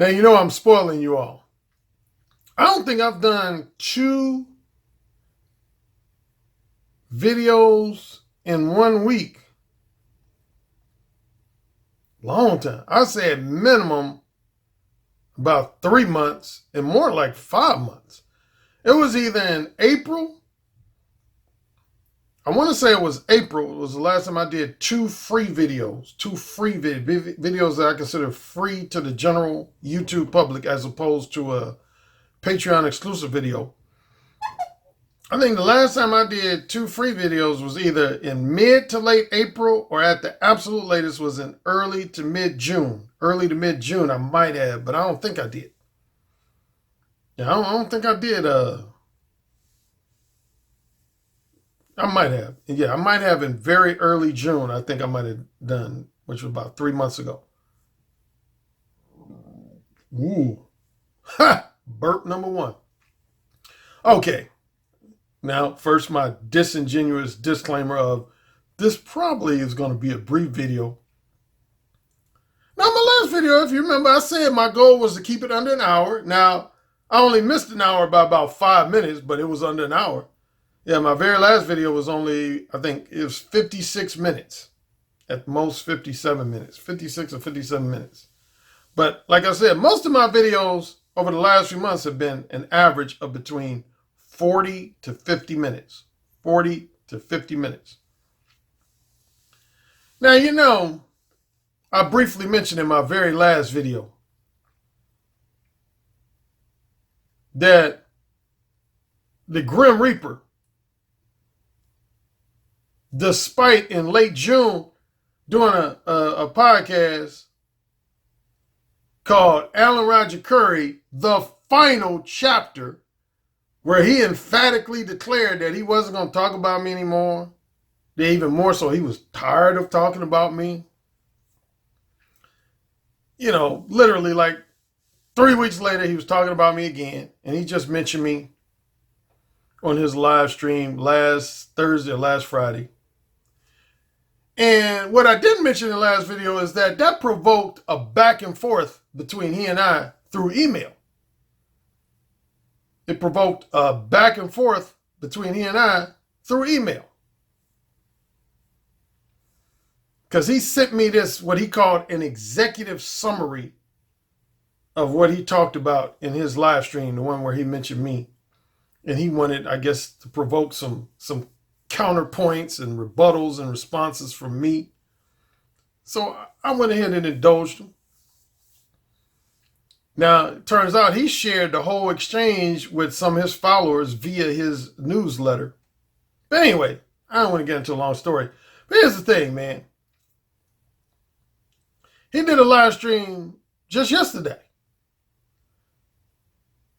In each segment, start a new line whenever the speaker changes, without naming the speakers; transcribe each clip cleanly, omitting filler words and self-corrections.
Now, you know I'm spoiling you all. I don't think I've done 2 videos in 1 week. Long time. I said minimum about 3 months and more like 5 months. It was either in April. I want to say it was April. It was the last time I did 2 free videos. 2 free videos that I consider free to the general YouTube public as opposed to a Patreon exclusive video. I think the last time I did 2 free videos was either in mid to late April or at the absolute latest was in early to mid-June. Early to mid-June I might have, but I don't think I did. Yeah, I don't think I did. I might have. Yeah, I might have in very early June. I think I might have done, which was about 3 months ago. Ooh. Ha! Burp number 1. Okay. Now, first, my disingenuous disclaimer of this probably is going to be a brief video. Now, my last video, if you remember, I said my goal was to keep it under an hour. Now, I only missed an hour by about 5 minutes, but it was under an hour. Yeah, my very last video was only, I think it was 56 minutes. At most 57 minutes. 56 or 57 minutes. But like I said, most of my videos over the last few months have been an average of between 40 to 50 minutes. 40 to 50 minutes. Now, you know, I briefly mentioned in my very last video that the Grim Reaper, despite in late June doing a podcast called Alan Roger Currie, The Final Chapter, where he emphatically declared that he wasn't going to talk about me anymore. That even more so, he was tired of talking about me. You know, literally like 3 weeks later, he was talking about me again. And he just mentioned me on his live stream last Thursday or last Friday. And what I didn't mention in the last video is that provoked a back and forth between he and I through email. It provoked a back and forth between he and I through email. Because he sent me this, what he called an executive summary of what he talked about in his live stream, the one where he mentioned me. And he wanted, I guess, to provoke some counterpoints and rebuttals and responses from me. So I went ahead and indulged him. Now, it turns out he shared the whole exchange with some of his followers via his newsletter. But anyway, I don't want to get into a long story. But here's the thing, man. He did a live stream just yesterday.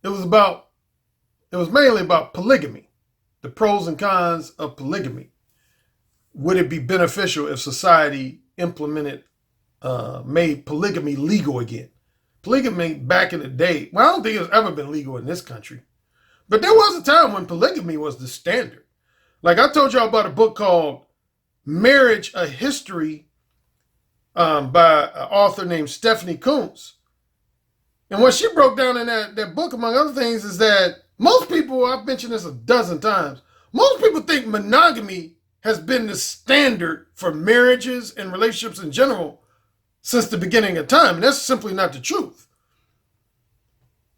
It was mainly about polygamy, the pros and cons of polygamy. Would it be beneficial if society implemented, made polygamy legal again? Polygamy back in the day, well, I don't think it's ever been legal in this country. But there was a time when polygamy was the standard. Like I told y'all about a book called Marriage, A History by an author named Stephanie Coontz. And what she broke down in that book, among other things, is that most people, I've mentioned this a dozen times, most people think monogamy has been the standard for marriages and relationships in general since the beginning of time. And that's simply not the truth.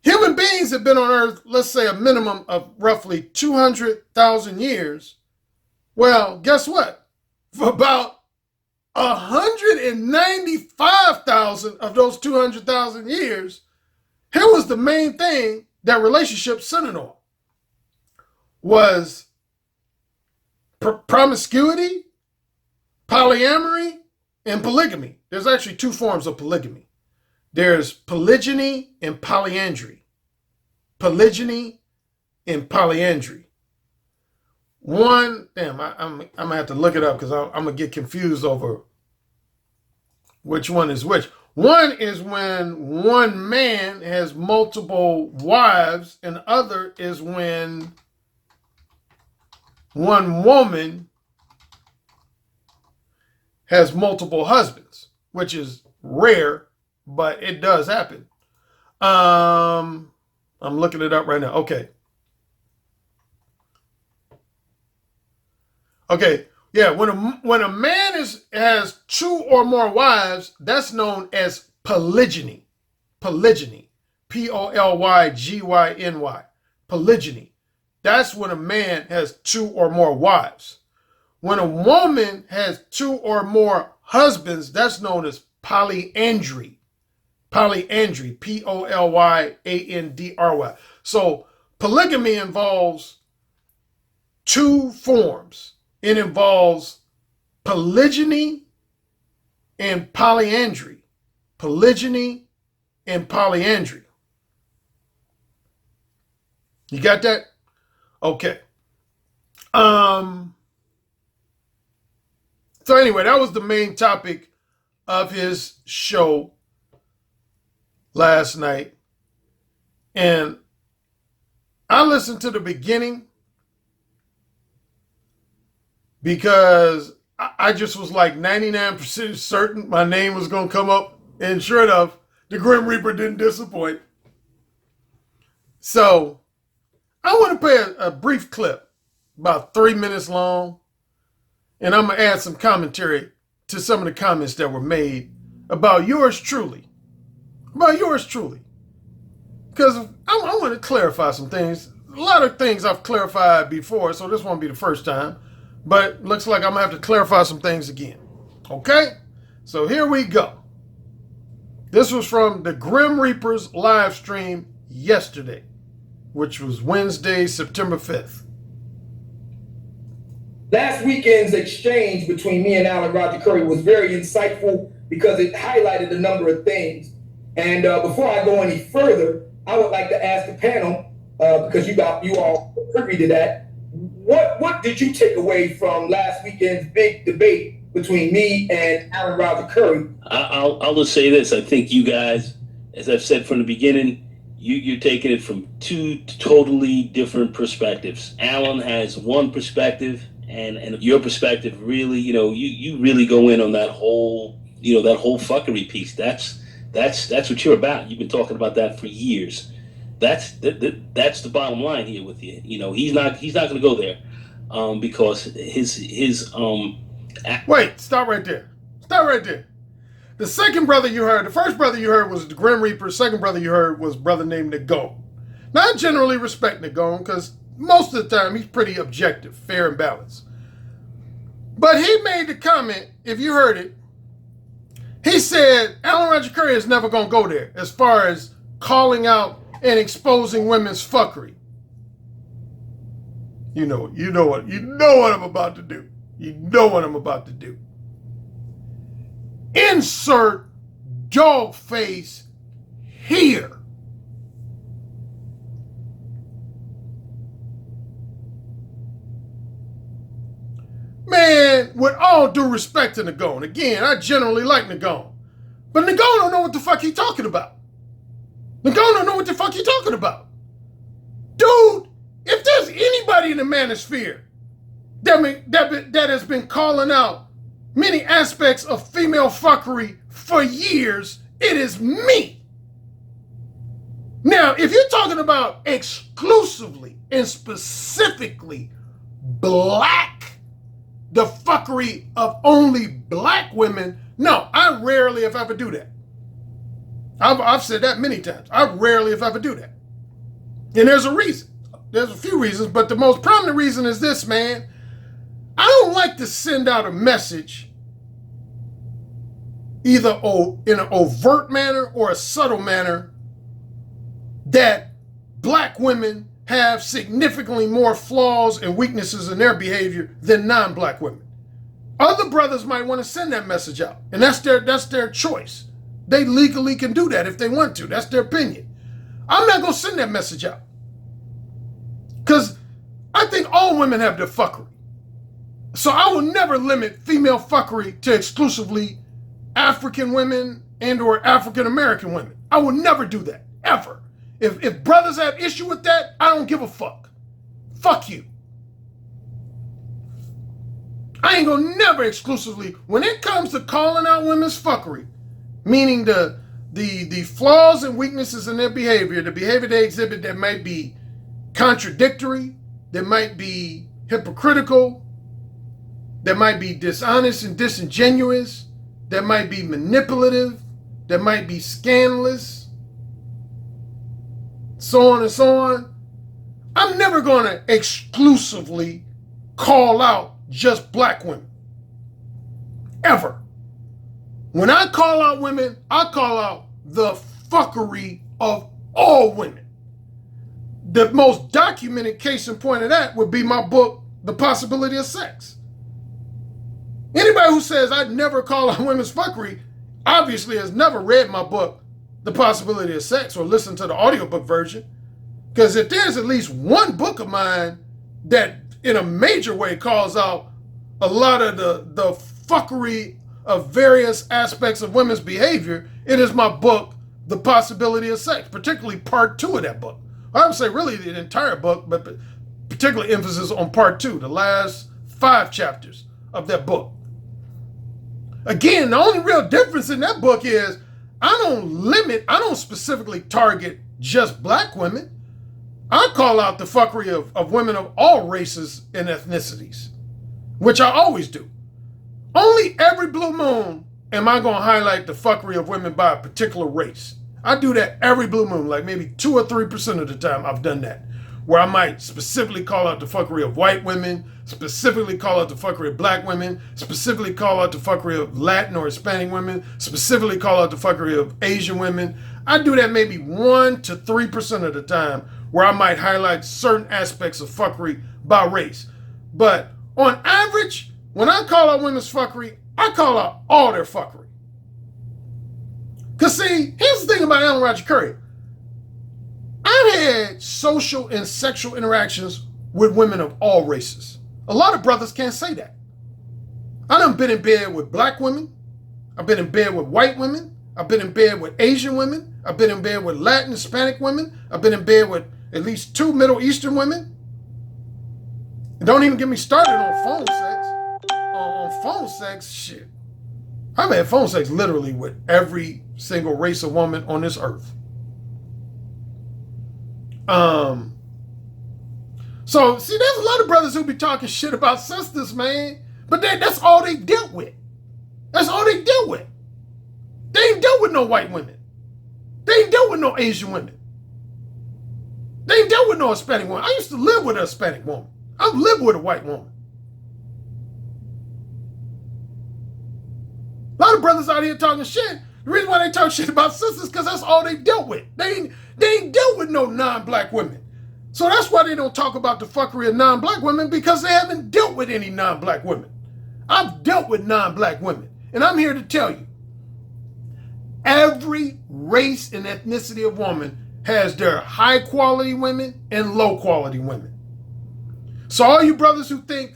Human beings have been on Earth, let's say a minimum of roughly 200,000 years. Well, guess what? For about 195,000 of those 200,000 years, here was the main thing that relationships centered on. Was promiscuity, polyamory, and polygamy. There's actually 2 forms of polygamy. There's polygyny and polyandry. Polygyny and polyandry. One, damn, I'm going to have to look it up because I'm going to get confused over which one is which. One is when one man has multiple wives, and the other is when one woman has multiple husbands, which is rare, but it does happen. I'm looking it up right now. Okay. Okay. Yeah, when a man has 2 or more wives, that's known as polygyny. Polygyny. Polygyny. Polygyny. That's when a man has 2 or more wives. When a woman has 2 or more husbands, that's known as polyandry. Polyandry. Polyandry. So polygamy involves 2 forms. It involves polygyny and polyandry. Polygyny and polyandry. You got that? Okay. So anyway, that was the main topic of his show last night. And I listened to the beginning because I just was like 99% certain my name was going to come up. And sure enough, the Grim Reaper didn't disappoint. So I want to play a brief clip, about 3 minutes long. And I'm going to add some commentary to some of the comments that were made about yours truly. About yours truly. Because I want to clarify some things. A lot of things I've clarified before, so this won't be the first time. But looks like I'm going to have to clarify some things again. Okay? So here we go. This was from the Grim Reaper's live stream yesterday, which was Wednesday, September 5th.
Last weekend's exchange between me and Alan Roger Currie was very insightful because it highlighted a number of things. And before I go any further, I would like to ask the panel, because you all privy to that, what did you take away from last weekend's big debate between me and Alan Roger Currie?
I'll just say this. I think you guys, as I've said from the beginning, you're taking it from 2 totally different perspectives. Alan has one perspective, and your perspective really, you really go in on that whole, that whole fuckery piece. That's what you're about. You've been talking about that for years. That's the bottom line here with you. He's not going to go there, because his
Wait, stop right there. Stop right there. The second brother you heard, the first brother you heard was the Grim Reaper. Second brother you heard was a brother named Nagone. Now, I generally respect Nagone because most of the time he's pretty objective, fair and balanced. But he made the comment, if you heard it, he said Alan Roger Currie is never going to go there as far as calling out and exposing women's fuckery. You know what I'm about to do. You know what I'm about to do. Insert dog face here. Man, with all due respect to Nagone, again, I generally like Nagone, but Nagone don't know what the fuck he talking about. Nagone don't know what the fuck he talking about. Dude, if there's anybody in the Manosphere that has been calling out many aspects of female fuckery for years, it is me. Now, if you're talking about exclusively and specifically the fuckery of only black women, no, I rarely if ever do that. I've said that many times. I rarely if ever do that. And there's a reason. There's a few reasons, but the most prominent reason is this, man. I don't like to send out a message either in an overt manner or a subtle manner that black women have significantly more flaws and weaknesses in their behavior than non-black women. Other brothers might want to send that message out, and that's their choice. They legally can do that if they want to. That's their opinion. I'm not going to send that message out because I think all women have their fuckery. So I will never limit female fuckery to exclusively African women and or African American women. I will never do that, ever. If brothers have issue with that, I don't give a fuck. Fuck you. I ain't gonna never exclusively, when it comes to calling out women's fuckery, meaning the the flaws and weaknesses in their behavior, the behavior they exhibit that might be contradictory, that might be hypocritical, that might be dishonest and disingenuous, that might be manipulative, that might be scandalous, so on and so on. I'm never going to exclusively call out just black women. Ever. When I call out women, I call out the fuckery of all women. The most documented case in point of that would be my book, The Possibility of Sex. Anybody who says I'd never call out women's fuckery obviously has never read my book, The Possibility of Sex, or listened to the audiobook version. Because if there's at least one book of mine that in a major way calls out a lot of the fuckery of various aspects of women's behavior, it is my book, The Possibility of Sex, particularly part 2 of that book. I would say really the entire book, but particular emphasis on part 2, the last 5 chapters of that book. Again, the only real difference in that book is I don't specifically target just black women. I call out the fuckery of women of all races and ethnicities, which I always do. Only every blue moon am I going to highlight the fuckery of women by a particular race. I do that every blue moon, like maybe 2 or 3% of the time I've done that, where I might specifically call out the fuckery of white women, specifically call out the fuckery of black women, specifically call out the fuckery of Latin or Hispanic women, specifically call out the fuckery of Asian women. I do that maybe 1 to 3% of the time, where I might highlight certain aspects of fuckery by race. But on average, when I call out women's fuckery, I call out all their fuckery. Because see, here's the thing about Alan Roger Currie. I've had social and sexual interactions with women of all races. A lot of brothers can't say that. I done been in bed with black women. I've been in bed with white women. I've been in bed with Asian women. I've been in bed with Latin, Hispanic women. I've been in bed with at least 2 Middle Eastern women. And don't even get me started on phone sex. On phone sex, shit. I've had phone sex literally with every single race of woman on this earth. So, see, there's a lot of brothers who be talking shit about sisters, man. But that's all they dealt with. That's all they dealt with. They ain't dealt with no white women. They ain't dealt with no Asian women. They ain't dealt with no Hispanic woman. I used to live with a Hispanic woman. I've lived with a white woman. A lot of brothers out here talking shit. The reason why they talk shit about sisters because that's all they dealt with. They ain't dealt with no non-black women. So that's why they don't talk about the fuckery of non-black women, because they haven't dealt with any non-black women. I've dealt with non-black women. And I'm here to tell you, every race and ethnicity of woman has their high-quality women and low-quality women. So all you brothers who think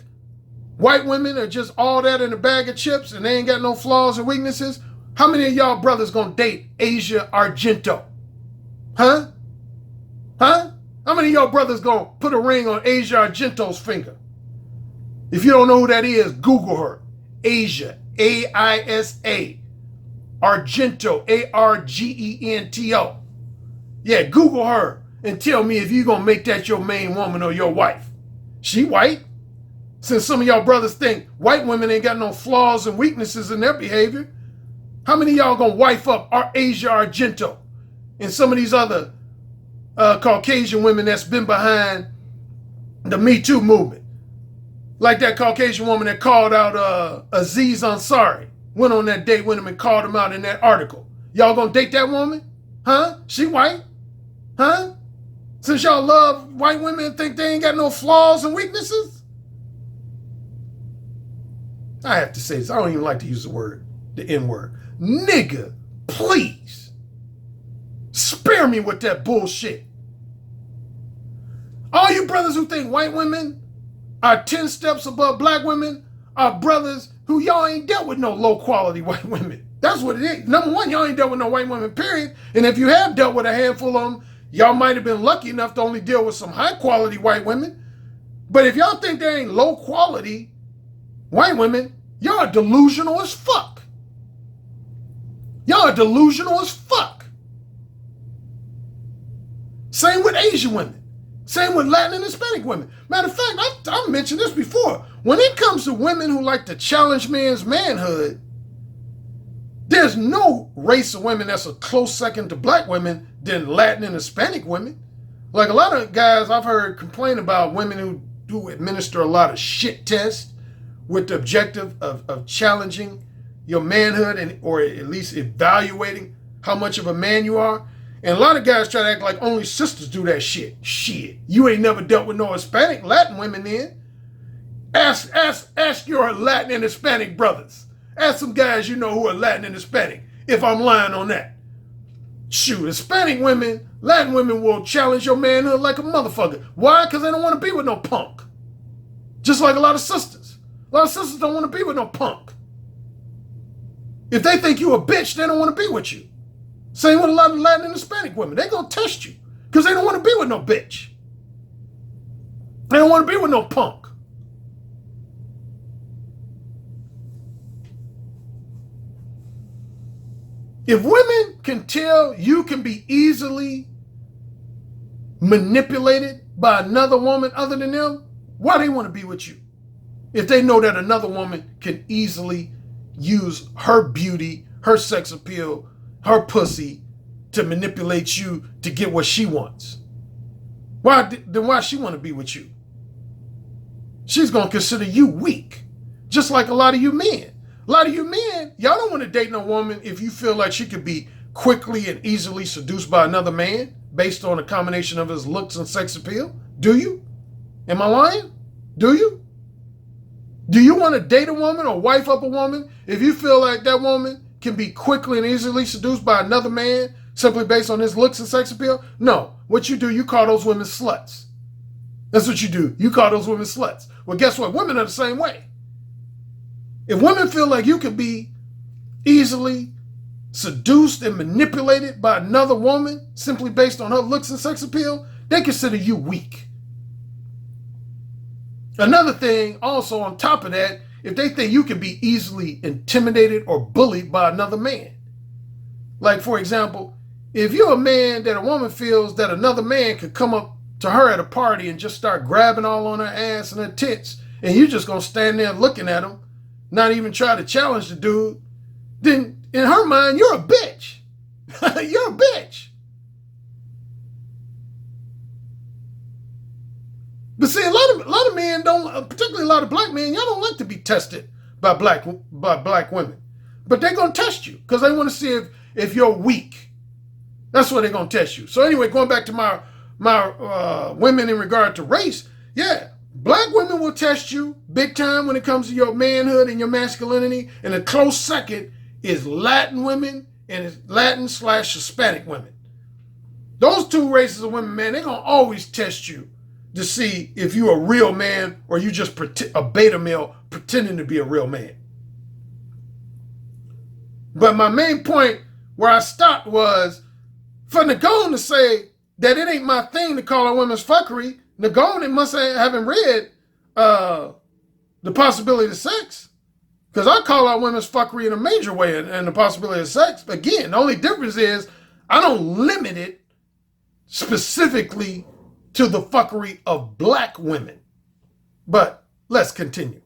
white women are just all that in a bag of chips and they ain't got no flaws or weaknesses, how many of y'all brothers gonna date Asia Argento? Huh? Huh? How many of y'all brothers gonna put a ring on Asia Argento's finger? If you don't know who that is, Google her. Asia, A-I-S-A. Argento, A-R-G-E-N-T-O. Yeah, Google her and tell me if you're gonna make that your main woman or your wife. She white? Since some of y'all brothers think white women ain't got no flaws and weaknesses in their behavior, how many of y'all gonna wife up our Asia Argento and some of these other Caucasian women that's been behind the Me Too movement? Like that Caucasian woman that called out Aziz Ansari, went on that date with him and called him out in that article. Y'all gonna date that woman? Huh? She white? Huh? Since y'all love white women and think they ain't got no flaws and weaknesses? I have to say this. I don't even like to use the word, the N-word. Nigga, please. Spare me with that bullshit. All you brothers who think white women are 10 steps above black women are brothers who y'all ain't dealt with no low-quality white women. That's what it is. Number one, y'all ain't dealt with no white women, period. And if you have dealt with a handful of them, y'all might have been lucky enough to only deal with some high-quality white women. But if y'all think there ain't low-quality white women, y'all are delusional as fuck. Y'all are delusional as fuck. Same with Asian women. Same with Latin and Hispanic women. Matter of fact, I've mentioned this before. When it comes to women who like to challenge men's manhood, there's no race of women that's a close second to black women than Latin and Hispanic women. Like a lot of guys I've heard complain about women who do administer a lot of shit tests with the objective of challenging your manhood or at least evaluating how much of a man you are. And a lot of guys try to act like only sisters do that shit. Shit. You ain't never dealt with no Hispanic Latin women then. Ask your Latin and Hispanic brothers. Ask some guys you know who are Latin and Hispanic, if I'm lying on that. Shoot, Hispanic women, Latin women will challenge your manhood like a motherfucker. Why? Because they don't want to be with no punk. Just like a lot of sisters. A lot of sisters don't want to be with no punk. If they think you a bitch, they don't want to be with you. Same with a lot of Latin and Hispanic women. They're going to test you because they don't want to be with no bitch. They don't want to be with no punk. If women can tell you can be easily manipulated by another woman other than them, why they want to be with you? If they know that another woman can easily use her beauty, her sex appeal, her pussy to manipulate you to get what she wants. Why she want to be with you? She's going to consider you weak, just like a lot of you men. A lot of you men, y'all don't want to date no woman if you feel like she could be quickly and easily seduced by another man based on a combination of his looks and sex appeal. Do you? Am I lying? Do you? Do you want to date a woman or wife up a woman if you feel like that woman can be quickly and easily seduced by another man simply based on his looks and sex appeal? No. What you do, you call those women sluts. That's what you do. You call those women sluts. Well, guess what? Women are the same way. If women feel like you can be easily seduced and manipulated by another woman simply based on her looks and sex appeal, they consider you weak. Another thing, also on top of that, if they think you can be easily intimidated or bullied by another man. Like, for example, if you're a man that a woman feels that another man could come up to her at a party and just start grabbing all on her ass and her tits, and you're just going to stand there looking at him, not even try to challenge the dude, then in her mind, you're a bitch. You're a bitch. But see, a lot of men don't, particularly a lot of black men, y'all don't like to be tested by black women. But they're going to test you because they want to see if you're weak. That's what they're going to test you. So anyway, going back to my women in regard to race, yeah, black women will test you big time when it comes to your manhood and your masculinity. And a close second is Latin women and it's Latin/Hispanic women. Those two races of women, man, they're going to always test you to see if you're a real man or you just a beta male pretending to be a real man. But my main point where I stopped was for Nagone to say that it ain't my thing to call on women's fuckery. Nagone must haven't read The Possibility of Sex, because I call out women's fuckery in a major way and the possibility of sex. Again, the only difference is I don't limit it specifically to the fuckery of black women. But let's continue.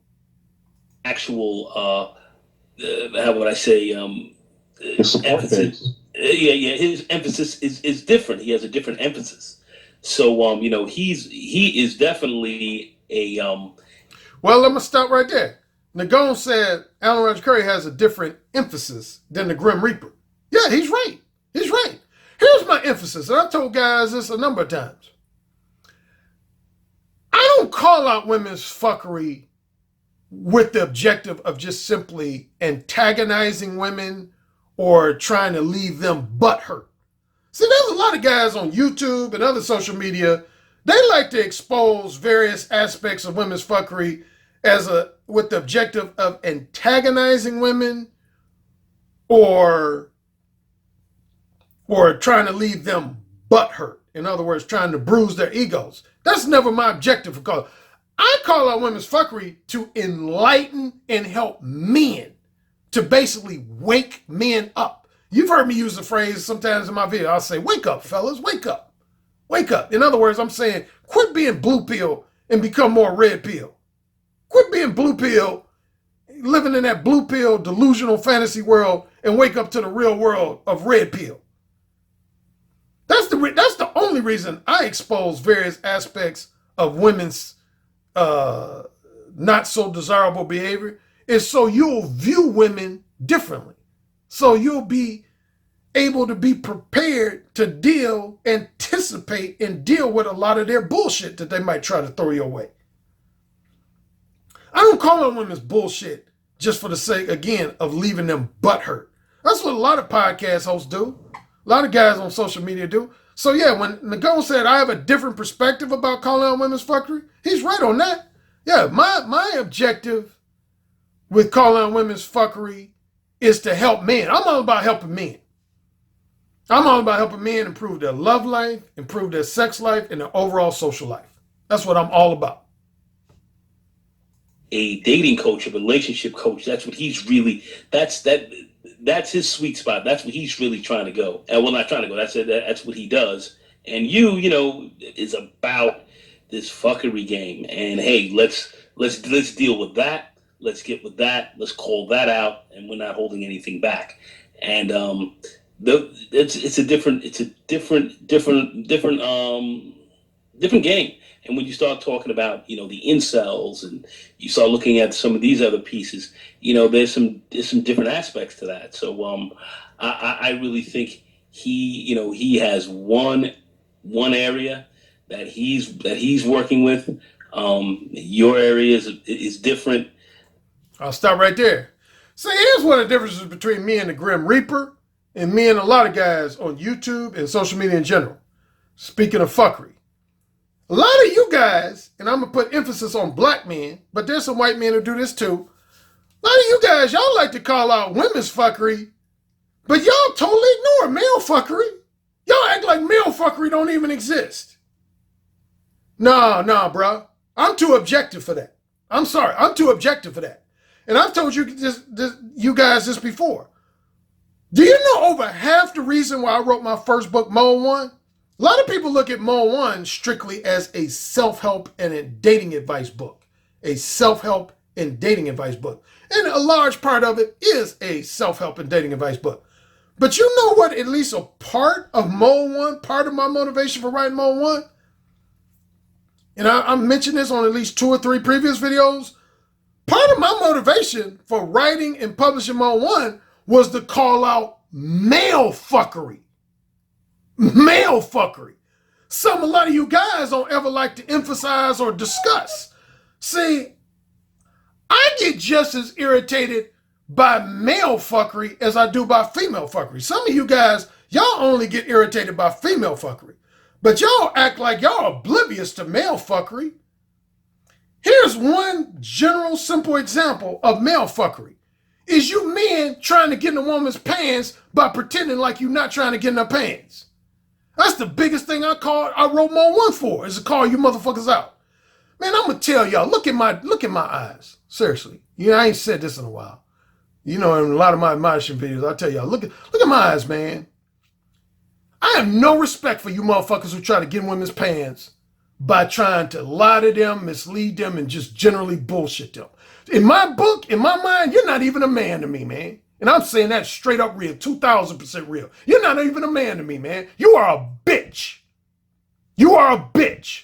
Actual, how would I say, emphasis. Yeah, his emphasis is different. He has a different emphasis. So, he is definitely a...
Well, let me stop right there. Nagone said Alan Roger Currie has a different emphasis than the Grim Reaper. Yeah, he's right. He's right. Here's my emphasis, and I've told guys this a number of times. I don't call out women's fuckery with the objective of just simply antagonizing women or trying to leave them butthurt. See, there's a lot of guys on YouTube and other social media, they like to expose various aspects of women's fuckery with the objective of antagonizing women or trying to leave them butthurt. In other words, trying to bruise their egos. That's never my objective. I call out women's fuckery to enlighten and help men, to basically wake men up. You've heard me use the phrase sometimes in my video. I'll say, wake up, fellas, wake up. Wake up. In other words, I'm saying, quit being blue pill and become more red pill. Quit being blue pill, living in that blue pill delusional fantasy world, and wake up to the real world of red pill. That's the only reason I expose various aspects of women's not so desirable behavior, is so you'll view women differently. So you'll be able to be prepared to anticipate and deal with a lot of their bullshit that they might try to throw your way. I don't call on women's bullshit just for the sake, again, of leaving them butthurt. That's what a lot of podcast hosts do. A lot of guys on social media do. So yeah, when Nicole said I have a different perspective about calling out women's fuckery, he's right on that. Yeah, my objective with calling out women's fuckery is to help men. I'm all about helping men. I'm all about helping men improve their love life, improve their sex life, and their overall social life. That's what I'm all about.
A dating coach, a relationship coach, that's what he's really, that's his sweet spot. That's what he's really trying to go. Well, not trying to go. That's what he does. And you know, is about this fuckery game. And hey, let's deal with that. Let's get with that. Let's call that out, and we're not holding anything back. And it's a different game. And when you start talking about, you know, the incels, and you start looking at some of these other pieces, you know, there's some different aspects to that. So I really think he has one area that he's working with. Your area is different.
I'll stop right there. See, here's one of the differences between me and the Grim Reaper and me and a lot of guys on YouTube and social media in general. Speaking of fuckery. A lot of you guys, and I'm going to put emphasis on black men, but there's some white men who do this too. A lot of you guys, y'all like to call out women's fuckery, but y'all totally ignore male fuckery. Y'all act like male fuckery don't even exist. Nah, bro. I'm too objective for that. I'm sorry. I'm too objective for that. And I've told you you guys this before. Do you know over half the reason why I wrote my first book, Mole 1? A lot of people look at Mole 1 strictly as a self-help and a dating advice book. A self-help and dating advice book. And a large part of it is a self-help and dating advice book. But you know what, at least a part of Mole 1, part of my motivation for writing Mole 1? And I mentioned this on at least 2 or 3 previous videos. Part of my motivation for writing and publishing Mole 1 was to call out male fuckery. Male fuckery. A lot of you guys don't ever like to emphasize or discuss. See, I get just as irritated by male fuckery as I do by female fuckery. Some of you guys, y'all only get irritated by female fuckery, but y'all act like y'all oblivious to male fuckery. Here's one general simple example of male fuckery. Is you men trying to get in a woman's pants by pretending like you're not trying to get in her pants. That's the biggest thing I wrote Mole 1 for, is to call you motherfuckers out. Man, I'm gonna tell y'all, look at my eyes. Seriously. You know, I ain't said this in a while. You know, in a lot of my admonishing videos, I tell y'all, look at my eyes, man. I have no respect for you motherfuckers who try to get in women's pants by trying to lie to them, mislead them, and just generally bullshit them. In my book, in my mind, you're not even a man to me, man. And I'm saying that straight up real, 2,000% real. You're not even a man to me, man. You are a bitch. You are a bitch.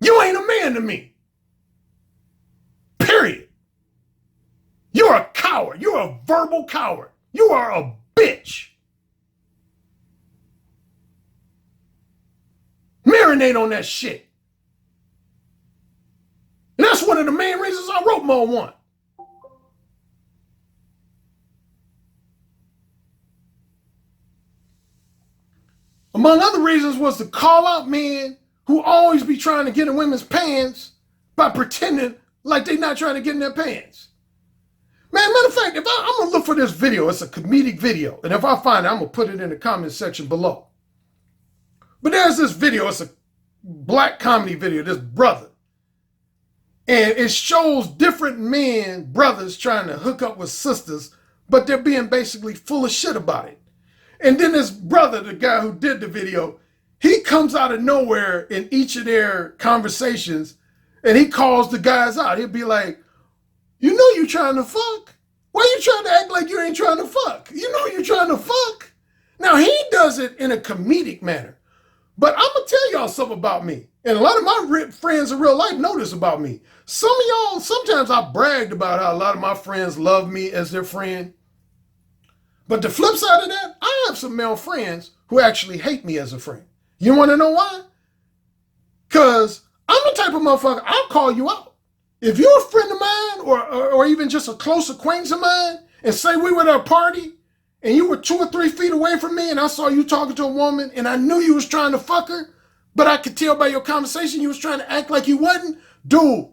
You ain't a man to me. Period. You're a coward. You're a verbal coward. You are a bitch. Marinate on that shit. And that's one of the main reasons I wrote Mole 1. Among other reasons was to call out men who always be trying to get in women's pants by pretending like they not trying to get in their pants. Man, matter of fact, I'm going to look for this video. It's a comedic video. And if I find it, I'm going to put it in the comment section below. But there's this video. It's a black comedy video, this brother. And it shows different men, brothers, trying to hook up with sisters but they're being basically full of shit about it. And then this brother, the guy who did the video, he comes out of nowhere in each of their conversations and he calls the guys out. He'll be like, you know you trying to fuck. Why you trying to act like you ain't trying to fuck? You know you're trying to fuck. Now, he does it in a comedic manner. But I'm going to tell y'all something about me. And a lot of my friends in real life know this about me. Some of y'all, sometimes I bragged about how a lot of my friends love me as their friend. But the flip side of that, I have some male friends who actually hate me as a friend. You want to know why? Because I'm the type of motherfucker, I'll call you out. If you're a friend of mine or even just a close acquaintance of mine, and say we were at a party and you were 2 or 3 feet away from me and I saw you talking to a woman and I knew you was trying to fuck her, but I could tell by your conversation you was trying to act like you wasn't, dude,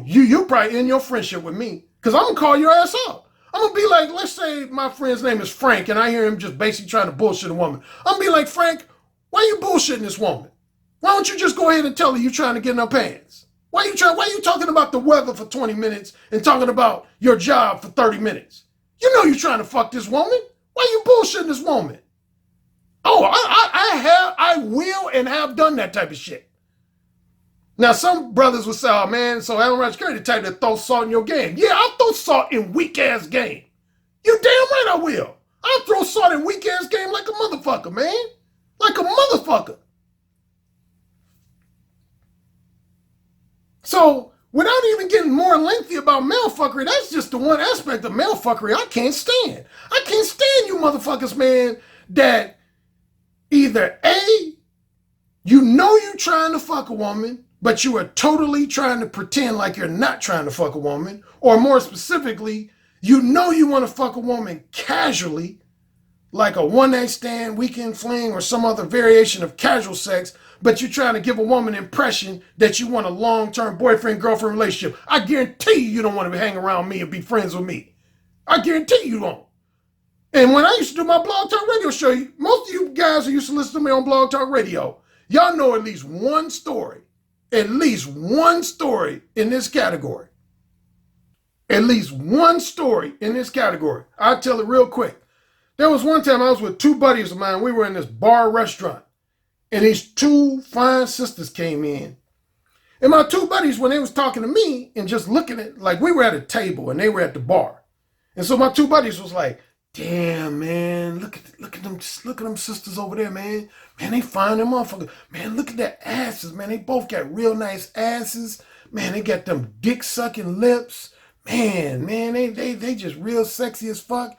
you probably in your friendship with me because I'm going to call your ass out. I'm going to be like, let's say my friend's name is Frank and I hear him just basically trying to bullshit a woman. I'm going to be like, Frank, why you bullshitting this woman? Why don't you just go ahead and tell her you trying to get in her pants? Why you talking about the weather for 20 minutes and talking about your job for 30 minutes? You know you're trying to fuck this woman. Why you bullshitting this woman? Oh, I will and have done that type of shit. Now, some brothers will say, oh, man, so Alan Rogers Currie the type that throw salt in your game. Yeah, I'll throw salt in weak-ass game. You damn right I will. I'll throw salt in weak-ass game like a motherfucker, man. Like a motherfucker. So, without even getting more lengthy about male fuckery, that's just the one aspect of male fuckery I can't stand. I can't stand you motherfuckers, man, that either A, you know you're trying to fuck a woman, but you are totally trying to pretend like you're not trying to fuck a woman, or more specifically, you know you want to fuck a woman casually, like a one-night stand, weekend fling, or some other variation of casual sex, but you're trying to give a woman an impression that you want a long-term boyfriend-girlfriend relationship. I guarantee you don't want to hang around me and be friends with me. I guarantee you don't. And when I used to do my Blog Talk Radio show, most of you guys who used to listen to me on Blog Talk Radio, y'all know at least one story in this category. At least one story in this category. I'll tell it real quick. There was one time I was with 2 buddies of mine. We were in this bar restaurant. And these 2 fine sisters came in. And my 2 buddies, when they was talking to me and just looking at, like we were at a table and they were at the bar. And so my 2 buddies was like, damn, man, look at them sisters over there, man. Man, they fine them motherfuckers. Man, look at their asses, man. They both got real nice asses. Man, they got them dick-sucking lips. Man, they just real sexy as fuck.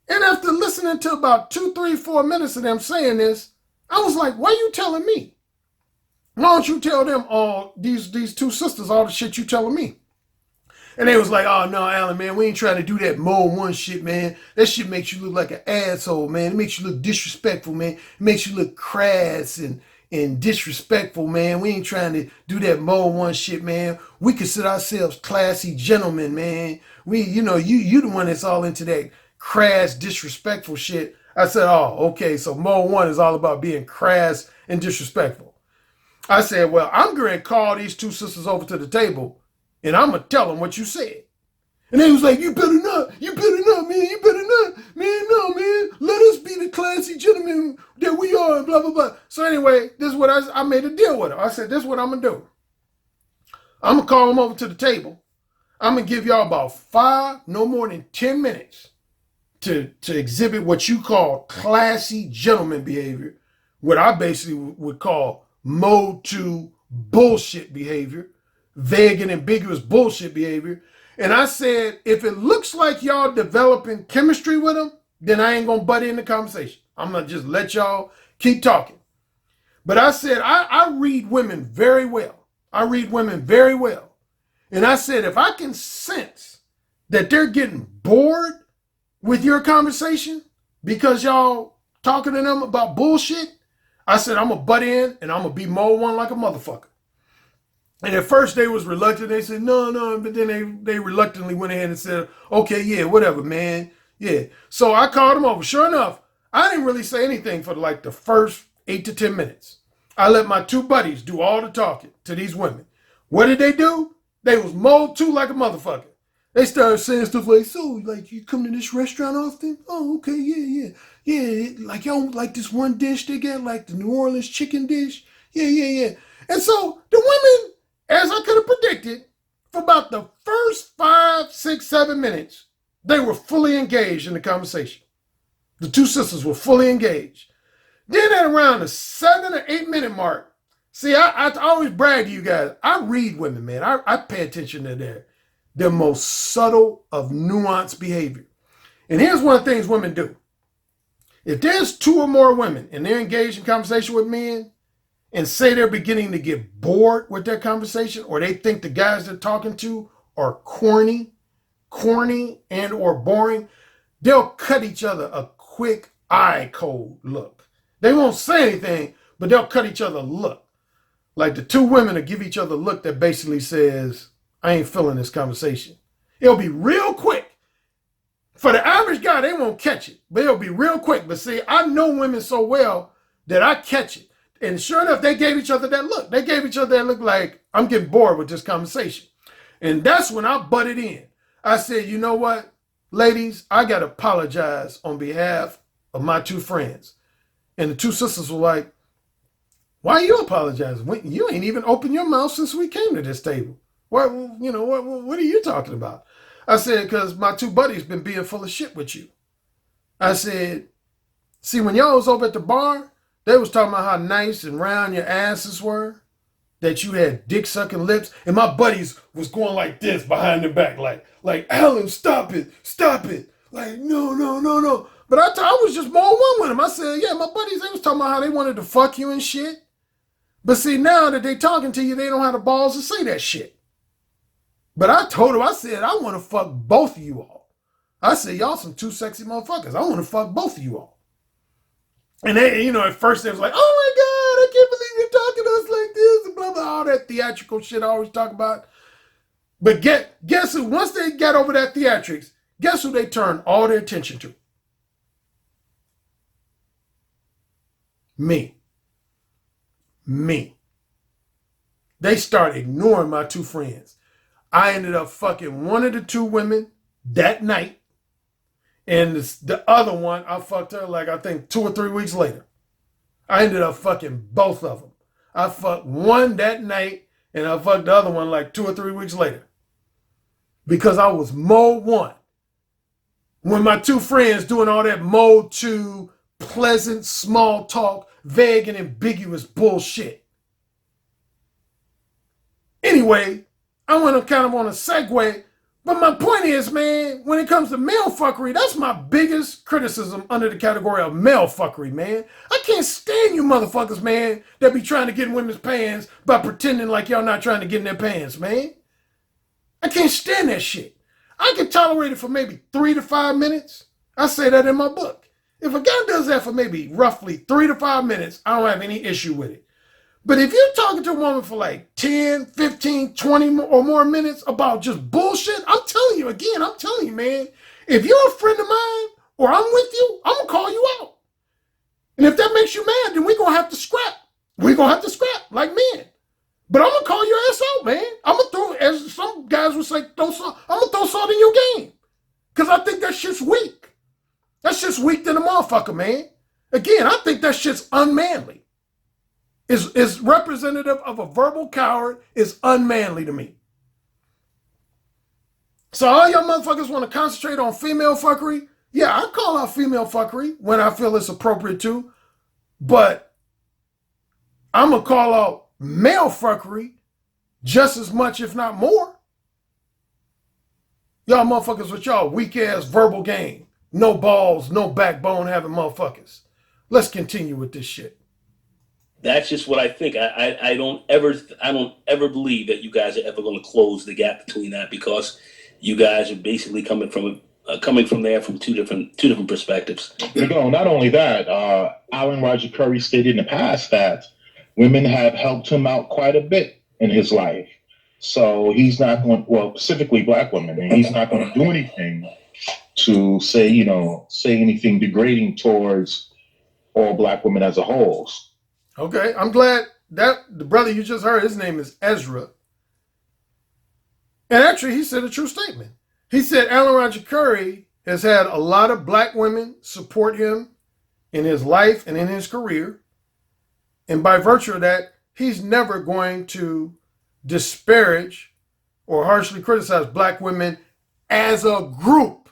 And after listening to about 2, 3, 4 minutes of them saying this, I was like, why you telling me? Why don't you tell them all, these 2 sisters, all the shit you telling me? And they was like, oh, no, Alan, man, we ain't trying to do that mode 1 shit, man. That shit makes you look like an asshole, man. It makes you look disrespectful, man. It makes you look crass and disrespectful, man. We ain't trying to do that mode 1 shit, man. We consider ourselves classy gentlemen, man. You the one that's all into that crass, disrespectful shit. I said, oh, okay, so mode 1 is all about being crass and disrespectful. I said, well, I'm going to call these 2 sisters over to the table and I'm going to tell them what you said. And they was like, you better not, man, you better not, man, no, man, let us be the classy gentlemen that we are, and blah, blah, blah. So anyway, this is what I made a deal with her. I said, this is what I'm going to do. I'm going to call them over to the table. I'm going to give y'all about 5, no more than 10 minutes to exhibit what you call classy gentleman behavior, what I basically would call mode 2 bullshit behavior, vague and ambiguous bullshit behavior. And I said, if it looks like y'all developing chemistry with them, then I ain't going to butt in the conversation. I'm going to just let y'all keep talking. But I said, I read women very well. And I said, if I can sense that they're getting bored with your conversation because y'all talking to them about bullshit, I said, I'm going to butt in and I'm going to be mode 1 like a motherfucker. And at first they was reluctant. They said, no. But then they reluctantly went ahead and said, okay, yeah, whatever, man. Yeah. So I called them over. Sure enough, I didn't really say anything for like the first 8 to 10 minutes. I let my 2 buddies do all the talking to these women. What did they do? They was mode 2 like a motherfucker. They started saying stuff like, so, like, you come to this restaurant often? Oh, okay, yeah. Yeah, like, y'all like this one dish they got, like the New Orleans chicken dish? Yeah. And so the women, as I could have predicted, for about the first 5, 6, 7 minutes, they were fully engaged in the conversation. The two sisters were fully engaged. Then at around the 7 or 8 minute mark, see, I always brag to you guys, I read women, man. I pay attention to their most subtle of nuanced behavior. And here's one of the things women do. If there's 2 or more women and they're engaged in conversation with men and say they're beginning to get bored with their conversation, or they think the guys they're talking to are corny and or boring, they'll cut each other a quick eye cold look. They won't say anything, but they'll cut each other a look. Like the 2 women will give each other a look that basically says, I ain't feeling this conversation. It'll be real quick. For the average guy, they won't catch it, but it'll be real quick. But see, I know women so well that I catch it. And sure enough, they gave each other that look. They gave each other that look like, I'm getting bored with this conversation. And that's when I butted in. I said, you know what, ladies, I got to apologize on behalf of my 2 friends. And the 2 sisters were like, why are you apologizing? You ain't even opened your mouth since we came to this table. What are you talking about? I said, because my 2 buddies been being full of shit with you. I said, see, when y'all was over at the bar, they was talking about how nice and round your asses were, that you had dick-sucking lips, and my buddies was going like this behind their back, like, Alan, stop it. Like, no. But I was just more one with them. I said, yeah, my buddies, they was talking about how they wanted to fuck you and shit. But see, now that they talking to you, they don't have the balls to say that shit. But I told them, I said, I want to fuck both of you all. I said, y'all some 2 sexy motherfuckers. I want to fuck both of you all. And they, at first they was like, oh my God, I can't believe you're talking to us like this, and blah, blah, all that theatrical shit I always talk about. But guess who, once they got over that theatrics, guess who they turned all their attention to? Me. They started ignoring my 2 friends. I ended up fucking one of the 2 women that night. And the other one, I fucked her like I think 2 or 3 weeks later. I ended up fucking both of them. I fucked one that night and I fucked the other one like 2 or 3 weeks later. Because I was mode 1. When my 2 friends doing all that mode 2, pleasant, small talk, vague and ambiguous bullshit. Anyway, I went kind of on a segue, but my point is, man, when it comes to male fuckery, that's my biggest criticism under the category of male fuckery, man. I can't stand you motherfuckers, man, that be trying to get in women's pants by pretending like y'all not trying to get in their pants, man. I can't stand that shit. I can tolerate it for maybe 3 to 5 minutes. I say that in my book. If a guy does that for maybe roughly 3 to 5 minutes, I don't have any issue with it. But if you're talking to a woman for like 10, 15, 20 or more minutes about just bullshit, I'm telling you, man, if you're a friend of mine or I'm with you, I'm going to call you out. And if that makes you mad, then we're going to have to scrap. We're going to have to scrap like men. But I'm going to call your ass out, man. I'm going to throw, as some guys would say, I'm going to throw salt in your game. Because I think that shit's weak. That shit's weak than a motherfucker, man. Again, I think that shit's unmanly. Is representative of a verbal coward, is unmanly to me. So all y'all motherfuckers want to concentrate on female fuckery? Yeah, I call out female fuckery when I feel it's appropriate to, but I'm going to call out male fuckery just as much, if not more. Y'all motherfuckers with y'all weak-ass verbal game. No balls, no backbone having motherfuckers. Let's continue with this shit.
That's just what I think. I don't ever believe that you guys are ever going to close the gap between that, because you guys are basically coming from there from two different perspectives.
Not only that, Alan Roger Currie stated in the past that women have helped him out quite a bit in his life. So he's not going, well, specifically black women, and he's not going to do anything to say anything degrading towards all black women as a whole.
Okay, I'm glad that the brother you just heard, his name is Ezra. And actually, he said a true statement. He said Alan Roger Currie has had a lot of black women support him in his life and in his career. And by virtue of that, he's never going to disparage or harshly criticize black women as a group.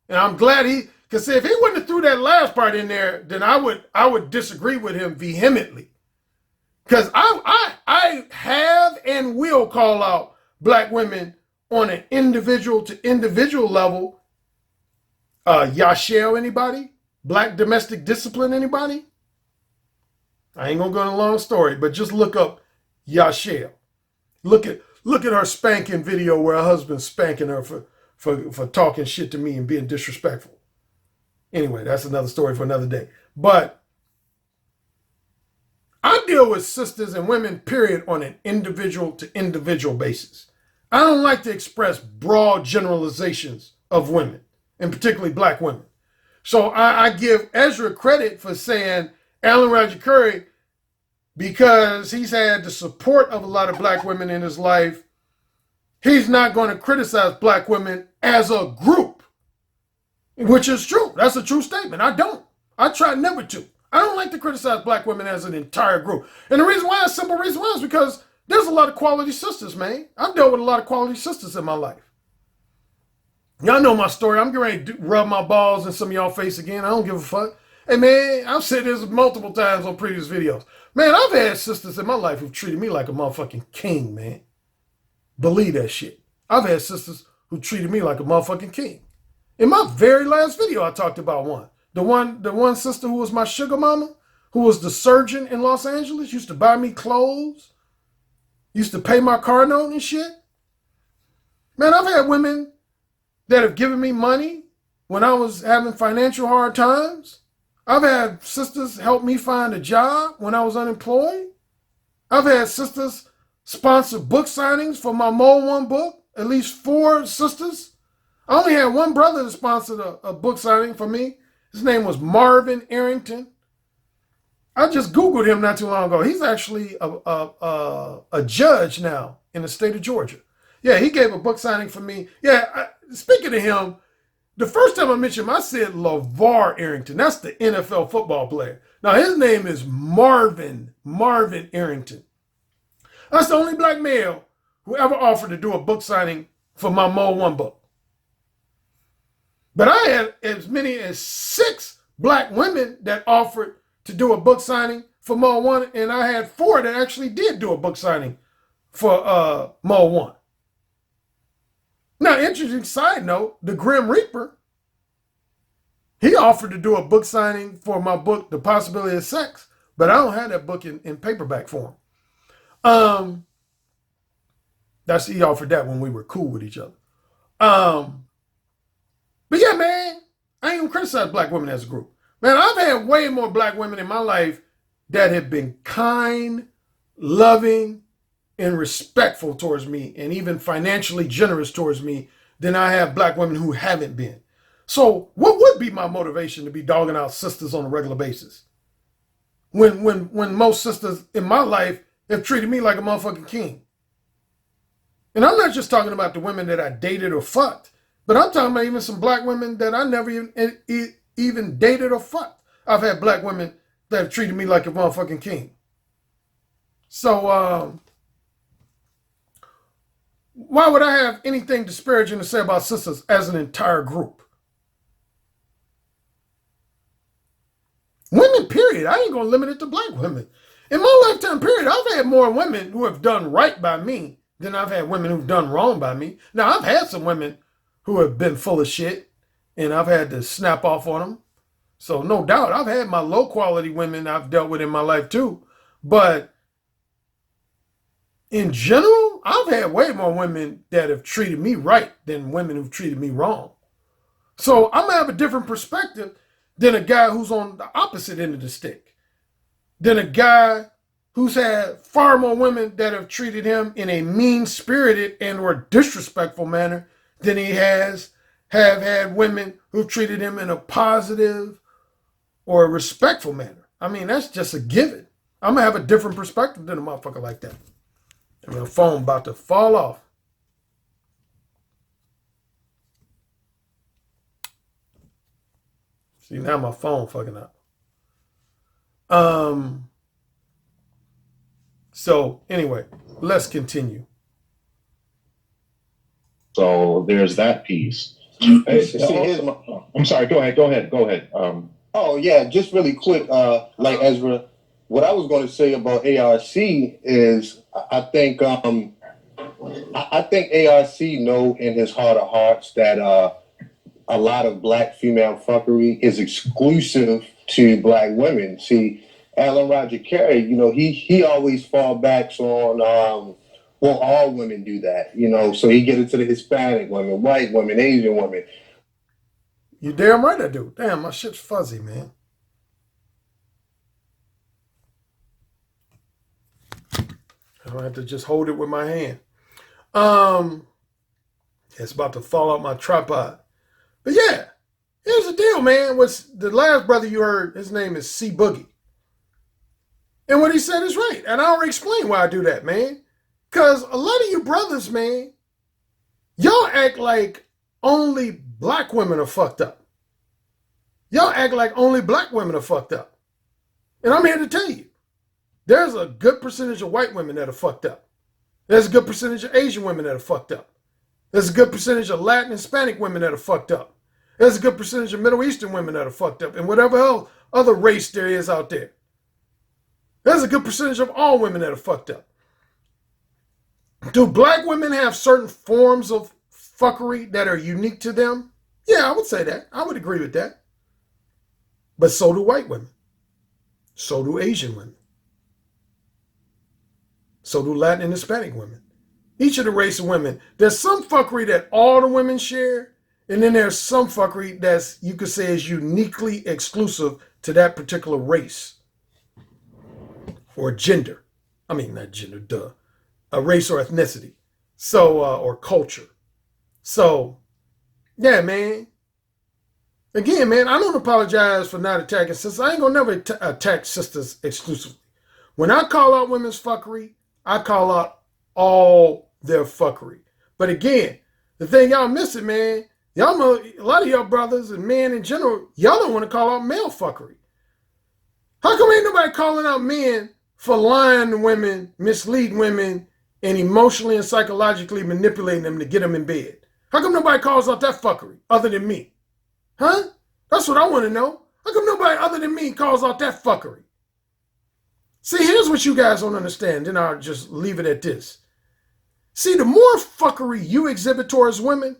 And I'm glad because if he wouldn't have threw that last part in there, then I would disagree with him vehemently. Because I have and will call out black women on an individual to individual level. Yashel, anybody? Black domestic discipline, anybody? I ain't gonna go on a long story, but just look up Yashel. Look at her spanking video where her husband's spanking her for talking shit to me and being disrespectful. Anyway, that's another story for another day. But I deal with sisters and women, period, on an individual to individual basis. I don't like to express broad generalizations of women, and particularly black women. So I give Ezra credit for saying Alan Roger Currie, because he's had the support of a lot of black women in his life, he's not going to criticize black women as a group, which is true. That's a true statement. I don't. I try never to. I don't like to criticize black women as an entire group. And the reason why, a simple reason why, is because there's a lot of quality sisters, man. I've dealt with a lot of quality sisters in my life. Y'all know my story. I'm getting ready to rub my balls in some of y'all face again. I don't give a fuck. Hey, man, I've said this multiple times on previous videos. Man, I've had sisters in my life who've treated me like a motherfucking king, man. Believe that shit. I've had sisters who treated me like a motherfucking king. In my very last video, I talked about one. The one sister who was my sugar mama, who was the surgeon in Los Angeles, used to buy me clothes, used to pay my car note and shit. Man, I've had women that have given me money when I was having financial hard times. I've had sisters help me find a job when I was unemployed. I've had sisters sponsor book signings for my Mole 1 book, at least 4 sisters. I only had one brother that sponsored a book signing for me. His name was Marvin Arrington. I just Googled him not too long ago. He's actually a judge now in the state of Georgia. Yeah, he gave a book signing for me. Yeah, speaking of him, the first time I mentioned him, I said LeVar Arrington. That's the NFL football player. Now, his name is Marvin Arrington. That's the only black male who ever offered to do a book signing for my Mole 1 book. But I had as many as 6 black women that offered to do a book signing for Mole 1, and I had 4 that actually did do a book signing for Mole 1. Now, interesting side note, the Grim Reaper, he offered to do a book signing for my book, The Possibility of Sex, but I don't have that book in paperback form. He offered that when we were cool with each other. But yeah, man, I ain't gonna criticize black women as a group. Man, I've had way more black women in my life that have been kind, loving, and respectful towards me, and even financially generous towards me, than I have black women who haven't been. So what would be my motivation to be dogging out sisters on a regular basis? When most sisters in my life have treated me like a motherfucking king. And I'm not just talking about the women that I dated or fucked, but I'm talking about even some black women that I never even dated or fucked. I've had black women that have treated me like a motherfucking king. So, why would I have anything disparaging to say about sisters as an entire group? Women, period. I ain't going to limit it to black women. In my lifetime, period, I've had more women who have done right by me than I've had women who've done wrong by me. Now, I've had some women who have been full of shit, and I've had to snap off on them. So no doubt, I've had my low quality women I've dealt with in my life too. But in general, I've had way more women that have treated me right than women who've treated me wrong. So I'm gonna have a different perspective than a guy who's on the opposite end of the stick, than a guy who's had far more women that have treated him in a mean-spirited and or disrespectful manner than he have had women who treated him in a positive or a respectful manner. I mean, that's just a given. I'm going to have a different perspective than a motherfucker like that. I mean, the phone about to fall off. See, now my phone fucking up. So anyway, let's continue.
So there's that piece. I'm sorry. Go ahead.
Oh yeah, just really quick. Like Ezra, what I was going to say about ARC is, I think ARC know in his heart of hearts that a lot of black female fuckery is exclusive to black women. See, Alan Roger Currie, you know, he always fall backs on well, all women do that, you know. So he get into the Hispanic women, white women, Asian women.
You damn right I do. Damn, my shit's fuzzy, man. I don't have to just hold it with my hand. It's about to fall out my tripod. But yeah, here's the deal, man. What's the last brother you heard, his name is C Boogie. And what he said is right. And I already explained why I do that, man. Because a lot of you brothers, man, y'all act like only black women are fucked up. Y'all act like only black women are fucked up. And I'm here to tell you, there's a good percentage of white women that are fucked up. There's a good percentage of Asian women that are fucked up. There's a good percentage of Latin and Hispanic women that are fucked up. There's a good percentage of Middle Eastern women that are fucked up. And whatever else, other race there is out there. There's a good percentage of all women that are fucked up. Do black women have certain forms of fuckery that are unique to them? Yeah, I would say that. I would agree with that. But so do white women. So do Asian women. So do Latin and Hispanic women. Each of the race of women. There's some fuckery that all the women share, and then there's some fuckery that's, you could say, is uniquely exclusive to that particular race or gender. I mean, not gender, duh. A race or ethnicity. So, or culture. So, yeah, man. Again, man, I don't apologize for not attacking sisters. I ain't gonna never attack sisters exclusively. When I call out women's fuckery, I call out all their fuckery. But again, the thing y'all missing, man, y'all know a lot of y'all brothers and men in general, y'all don't want to call out male fuckery. How come ain't nobody calling out men for lying to women, misleading women, and emotionally and psychologically manipulating them to get them in bed? How come nobody calls out that fuckery other than me? Huh? That's what I want to know. How come nobody other than me calls out that fuckery? See, here's what you guys don't understand, then I'll just leave it at this. See, the more fuckery you exhibit towards women,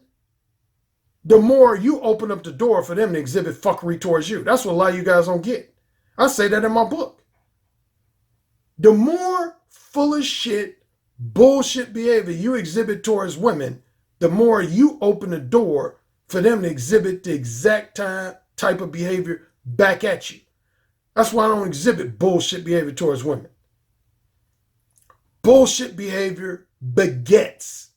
the more you open up the door for them to exhibit fuckery towards you. That's what a lot of you guys don't get. I say that in my book. The more full of shit, bullshit behavior you exhibit towards women, the more you open the door for them to exhibit the exact type of behavior back at you. That's why I don't exhibit bullshit behavior towards women. Bullshit behavior begets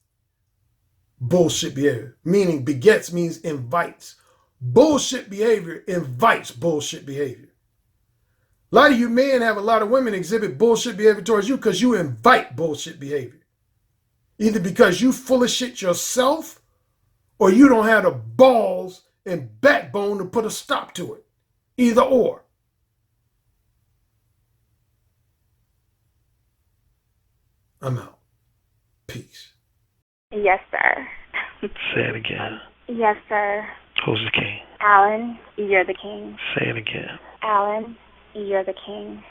bullshit behavior. Meaning begets means invites. Bullshit behavior invites bullshit behavior. A lot of you men have a lot of women exhibit bullshit behavior towards you because you invite bullshit behavior. Either because you full of shit yourself or you don't have the balls and backbone to put a stop to it. Either or. I'm out. Peace.
Yes, sir.
Say it again.
Yes, sir.
Who's the king?
Alan, you're the king.
Say it again.
Alan, you're the king.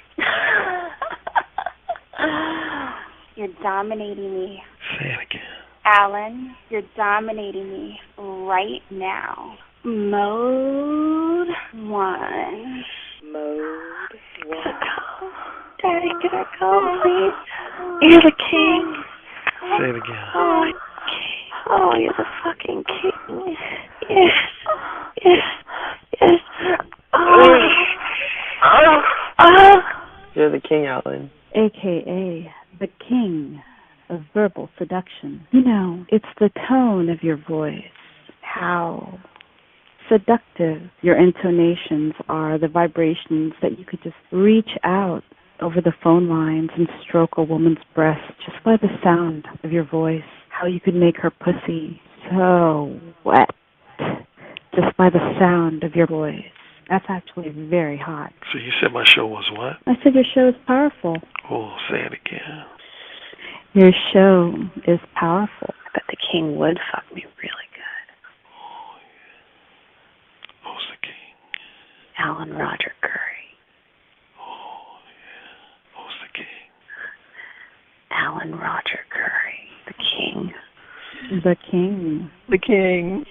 You're dominating me.
Say it again.
Alan, you're dominating me right now. Mode 1.
Mode 1.
Daddy, can I go, please? You're the king.
Say it again.
Oh, you're the fucking king. Yes. Yes. Yes.
You're the king, Alan.
AKA the king of verbal seduction. You know, it's the tone of your voice, how seductive your intonations are, the vibrations that you could just reach out over the phone lines and stroke a woman's breast just by the sound of your voice, how you could make her pussy so wet just by the sound of your voice. That's actually very hot.
So you said my show was what?
I said your show is powerful.
Oh, say it again.
Your show is powerful.
I bet the king would fuck me really good.
Oh, yeah. Who's the king?
Alan Roger Currie.
Oh, yeah. Who's the king?
Alan Roger Currie. The king.
The king.
The king.